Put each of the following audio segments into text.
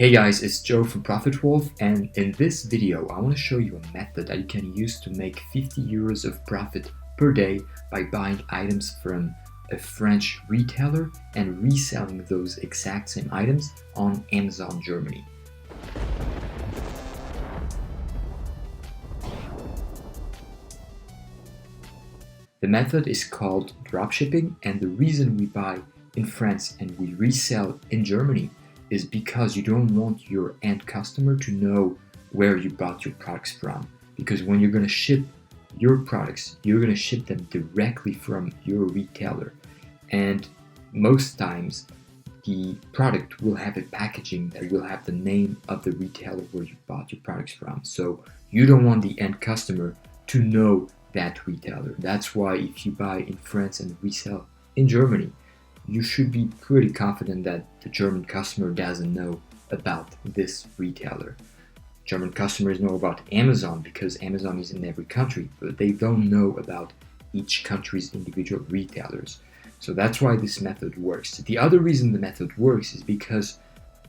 Hey guys, it's Joe from Profitwolf, and in this video I want to show you a method that you can use to make 50 euros of profit per day by buying items from a French retailer and reselling those exact same items on Amazon Germany. The method is called dropshipping, and the reason we buy in France and we resell in Germany is because you don't want your end customer to know where you bought your products from. Because when you're going to ship your products, you're going to ship them directly from your retailer. And most times, the product will have a packaging that will have the name of the retailer where you bought your products from. So you don't want the end customer to know that retailer. That's why if you buy in France and resell in Germany, you should be pretty confident that the German customer doesn't know about this retailer. German customers know about Amazon because Amazon is in every country, but they don't know about each country's individual retailers. So that's why this method works. The other reason the method works is because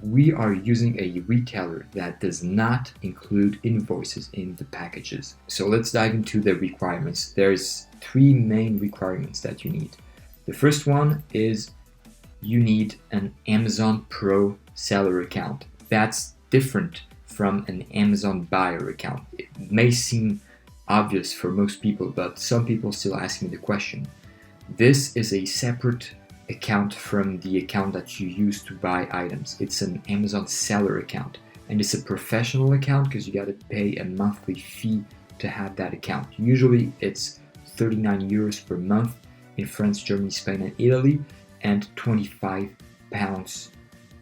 we are using a retailer that does not include invoices in the packages. So let's dive into the requirements. There's three main requirements that you need. The first one is you need an Amazon Pro seller account. That's different from an Amazon buyer account. It may seem obvious for most people, but some people still ask me the question. This is a separate account from the account that you use to buy items. It's an Amazon seller account, and it's a professional account because you got to pay a monthly fee to have that account. Usually it's 39 euros per month in France, Germany, Spain, and Italy, and 25 pounds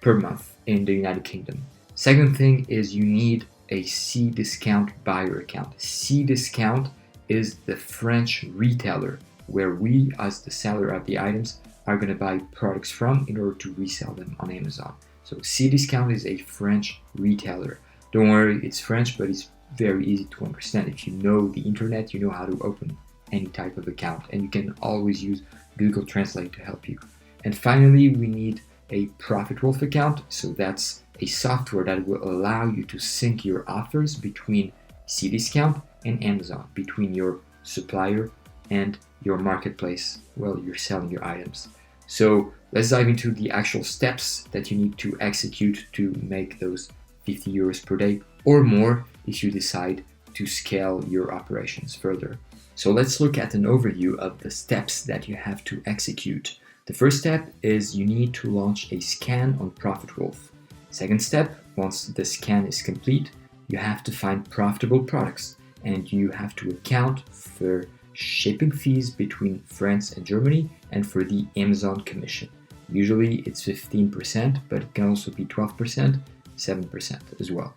per month in the United Kingdom. Second thing is you need a Cdiscount buyer account. Cdiscount is the French retailer where we, as the seller of the items, are going to buy products from in order to resell them on Amazon. So Cdiscount is a French retailer. Don't worry, it's French, but it's very easy to understand. If you know the internet, you know how to open any type of account, and you can always use Google Translate to help you. And finally, we need a Profitwolf account. So that's a software that will allow you to sync your offers between Cdiscount and Amazon, between your supplier and your marketplace while you're selling your items. So let's dive into the actual steps that you need to execute to make those 50 euros per day or more if you decide to scale your operations further. So let's look at an overview of the steps that you have to execute. The first step is you need to launch a scan on Profitwolf. Second step, once the scan is complete, you have to find profitable products and you have to account for shipping fees between France and Germany and for the Amazon commission. Usually it's 15%, but it can also be 12%, 7% as well.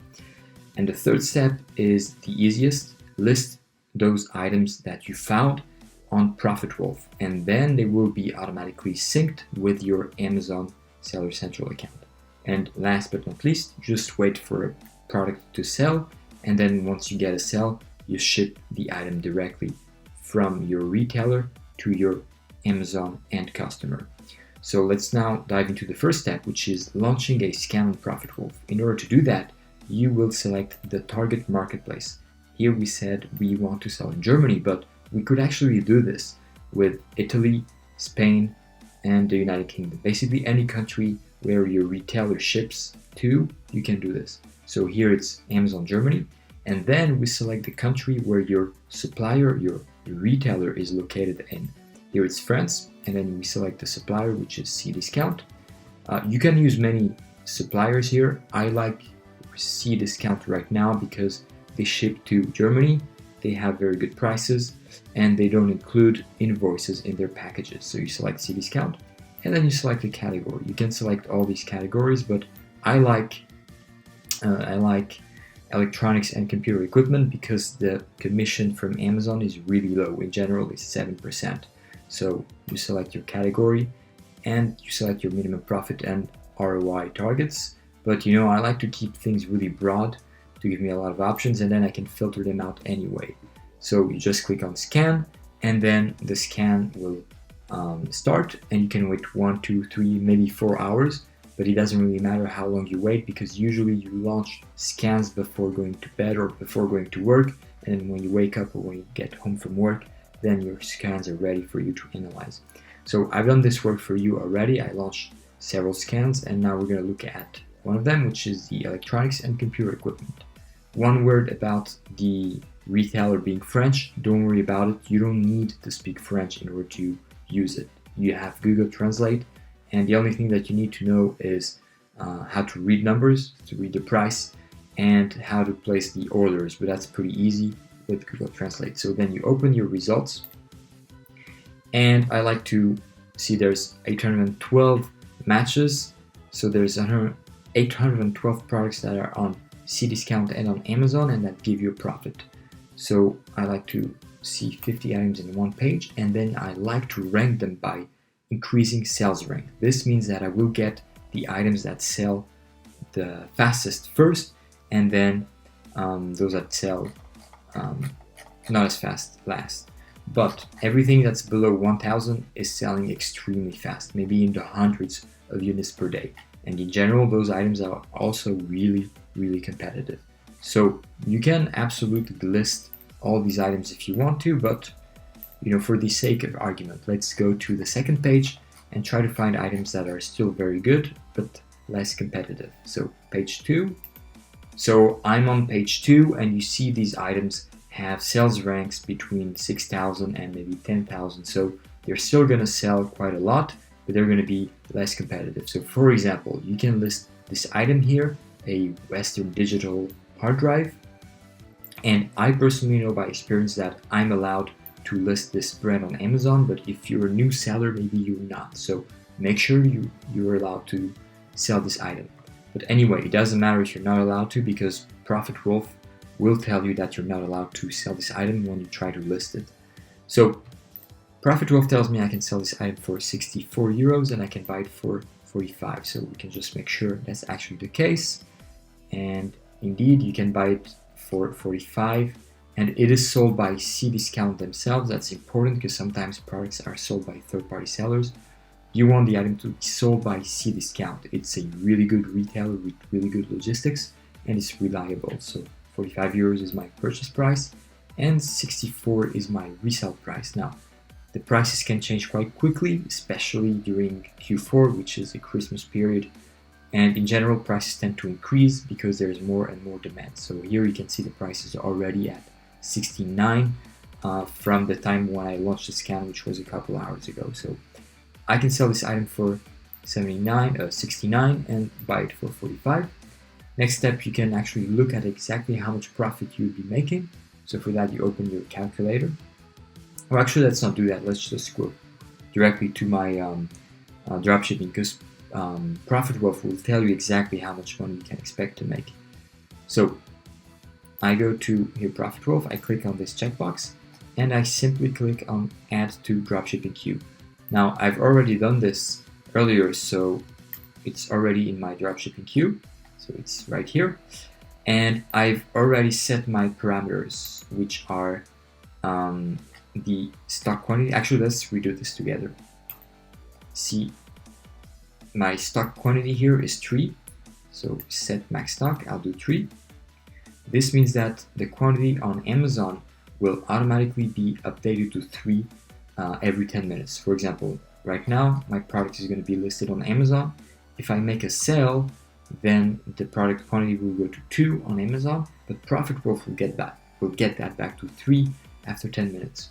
And the third step is the easiest. List those items that you found on Profitwolf, and then they will be automatically synced with your Amazon Seller Central account. And last but not least, just wait for a product to sell, and then once you get a sell, you ship the item directly from your retailer to your Amazon end customer. So let's now dive into the first step, which is launching a scan on Profitwolf. In order to do that, you will select the target marketplace. Here we said we want to sell in Germany, but we could actually do this with Italy, Spain, and the United Kingdom. Basically any country where your retailer ships to, you can do this. So here it's Amazon Germany, and then we select the country where your supplier, your retailer is located in. Here it's France, and then we select the supplier, which is Cdiscount. You can use many suppliers here. I like Cdiscount right now because they ship to Germany, they have very good prices, and they don't include invoices in their packages. So you select Cdiscount, and then you select a category. You can select all these categories, but I like electronics and computer equipment because the commission from Amazon is really low. In general, it's 7%. So you select your category, and you select your minimum profit and ROI targets. But I like to keep things really broad to give me a lot of options, and then I can filter them out anyway. So you just click on scan, and then the scan will start, and you can wait 1, 2, 3, maybe 4 hours. but it doesn't really matter how long you wait, because usually you launch scans before going to bed or before going to work, and then when you wake up or when you get home from work, then your scans are ready for you to analyze. So I've done this work for you already. I launched several scans, and now we're going to look at one of them, which is the electronics and computer equipment. One word about the retailer being French: don't worry about it. You don't need to speak French in order to use it. You have Google Translate, and the only thing that you need to know is how to read numbers, to read the price, and how to place the orders, but that's pretty easy with Google Translate. So then you open your results, and I like to see there's 812 matches, so there's 812 products that are on Cdiscount and on Amazon, and that give you a profit. So I like to see 50 items in one page, and then I like to rank them by increasing sales rank. This means that I will get the items that sell the fastest first, and then those that sell not as fast last. But everything that's below 1000 is selling extremely fast, maybe in the hundreds of units per day. And in general, those items are also really, really competitive. So you can absolutely list all these items if you want to, but for the sake of argument, let's go to the second page and try to find items that are still very good, but less competitive. So page 2. So I'm on page 2, and you see these items have sales ranks between 6,000 and maybe 10,000. So they're still going to sell quite a lot, but they're going to be less competitive. So for example, you can list this item here, a Western Digital hard drive. And I personally know by experience that I'm allowed to list this brand on Amazon, but if you're a new seller, maybe you're not. So make sure you're allowed to sell this item. But anyway, it doesn't matter if you're not allowed to, because Profitwolf will tell you that you're not allowed to sell this item when you try to list it. So Profitwolf tells me I can sell this item for 64 euros and I can buy it for 45. So we can just make sure that's actually the case. And indeed, you can buy it for 45, and it is sold by Cdiscount themselves. That's important because sometimes products are sold by third-party sellers. You want the item to be sold by Cdiscount. It's a really good retailer with really good logistics, and it's reliable. So 45 euros is my purchase price, and 64 is my resale price. Now, the prices can change quite quickly, especially during Q4, which is the Christmas period. And in general, prices tend to increase because there's more and more demand. So here you can see the prices are already at 69 from the time when I launched the scan, which was a couple hours ago. So I can sell this item for 69 and buy it for 45. Next step, you can actually look at exactly how much profit you'll be making. So for that, you open your calculator. Or actually, let's not do that. Let's just go directly to my dropshipping, because Profitwolf will tell you exactly how much money you can expect to make. So I go to here, Profitwolf, I click on this checkbox, and I simply click on Add to Dropshipping Queue. Now, I've already done this earlier, so it's already in my dropshipping queue. So it's right here. And I've already set my parameters, which are the stock quantity. Actually, let's redo this together. See, my stock quantity here is 3. So set max stock, I'll do 3. This means that the quantity on Amazon will automatically be updated to 3 every 10 minutes. For example, right now, my product is going to be listed on Amazon. If I make a sale, then the product quantity will go to 2 on Amazon, but Profitwolf will get that back to 3 after 10 minutes.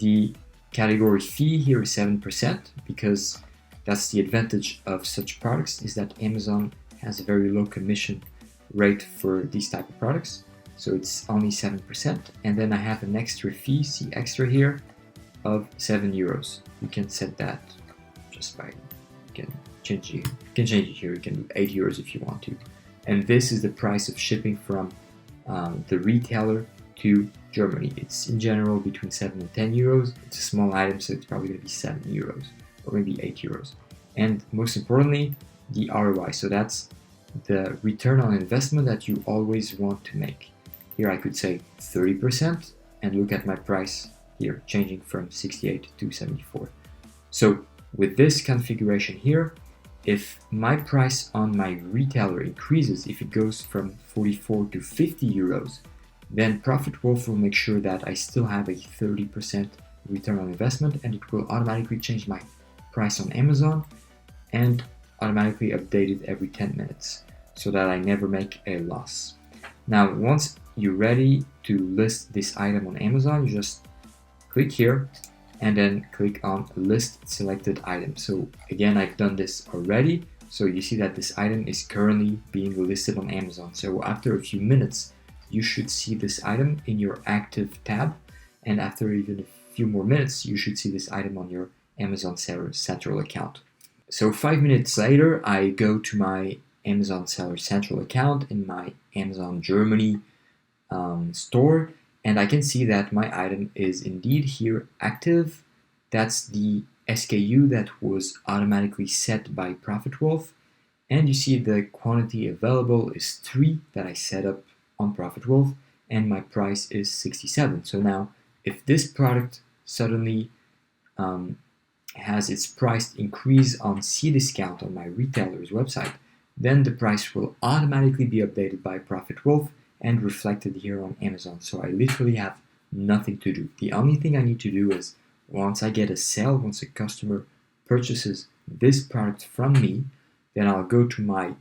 The category fee here is 7%, because that's the advantage of such products, is that Amazon has a very low commission rate for these type of products. So it's only 7. And then I have an extra fee, see extra here, of 7 euros. You can set that just by, you can change it here. You can do 8 euros if you want to. And this is the price of shipping from the retailer to Germany. It's in general between 7 and 10 euros. It's a small item, so it's probably going to be 7 euros or maybe 8 euros. And most importantly, the ROI. So that's the return on investment that you always want to make. Here I could say 30% and look at my price here changing from 68 to 74. So with this configuration here, if my price on my retailer increases, if it goes from 44 to 50 euros, then Profitwolf will make sure that I still have a 30% return on investment, and it will automatically change my price on Amazon and automatically update it every 10 minutes so that I never make a loss. Now, once you're ready to list this item on Amazon, you just click here and then click on list selected item. So again, I've done this already. So you see that this item is currently being listed on Amazon. So after a few minutes, you should see this item in your active tab. And after even a few more minutes, you should see this item on your Amazon Seller Central account. So 5 minutes later, I go to my Amazon Seller Central account in my Amazon Germany store, and I can see that my item is indeed here active. That's the SKU that was automatically set by Profitwolf, and you see the quantity available is 3 that I set up on Profitwolf, and my price is 67. So now, if this product suddenly has its price increase on Cdiscount on my retailer's website, then the price will automatically be updated by Profitwolf and reflected here on Amazon. So I literally have nothing to do. The only thing I need to do is, once I get a sale, once a customer purchases this product from me, then I'll go to my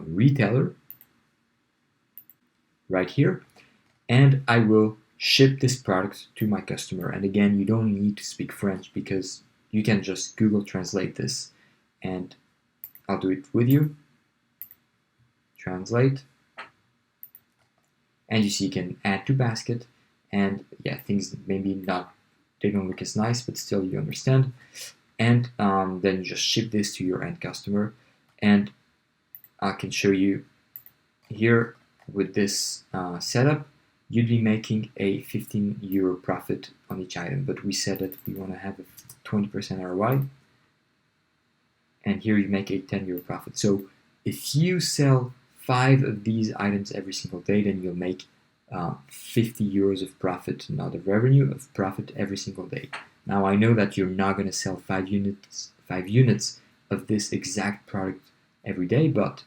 retailer right here, and I will ship this product to my customer. And again, you don't need to speak French because you can just Google Translate this, and I'll do it with you. Translate. And you see you can add to basket, and yeah, things maybe not, they don't look as nice, but still you understand. And then you just ship this to your end customer, and I can show you here with this setup, you'd be making a 15 euro profit on each item, but we said that we want to have a 20% ROI, and here you make a 10 euro profit. So if you sell 5 of these items every single day, then you'll make 50 euros of profit, not of revenue, of profit every single day. Now I know that you're not going to sell 5 units of this exact product every day, but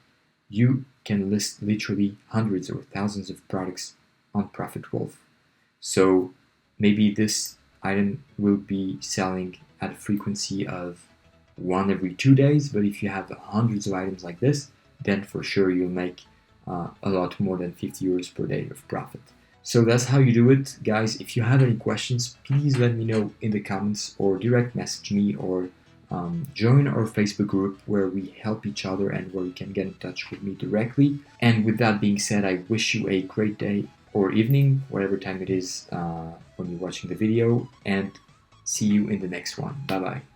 you can list literally hundreds or thousands of products on Profitwolf. So maybe this item will be selling at a frequency of 1 every 2 days, but if you have hundreds of items like this, then for sure you'll make a lot more than 50 euros per day of profit. So that's how you do it, guys. If you have any questions, please let me know in the comments or direct message me, or join our Facebook group where we help each other and where you can get in touch with me directly. And with that being said, I wish you a great day or evening, whatever time it is when you're watching the video, and see you in the next one. Bye bye.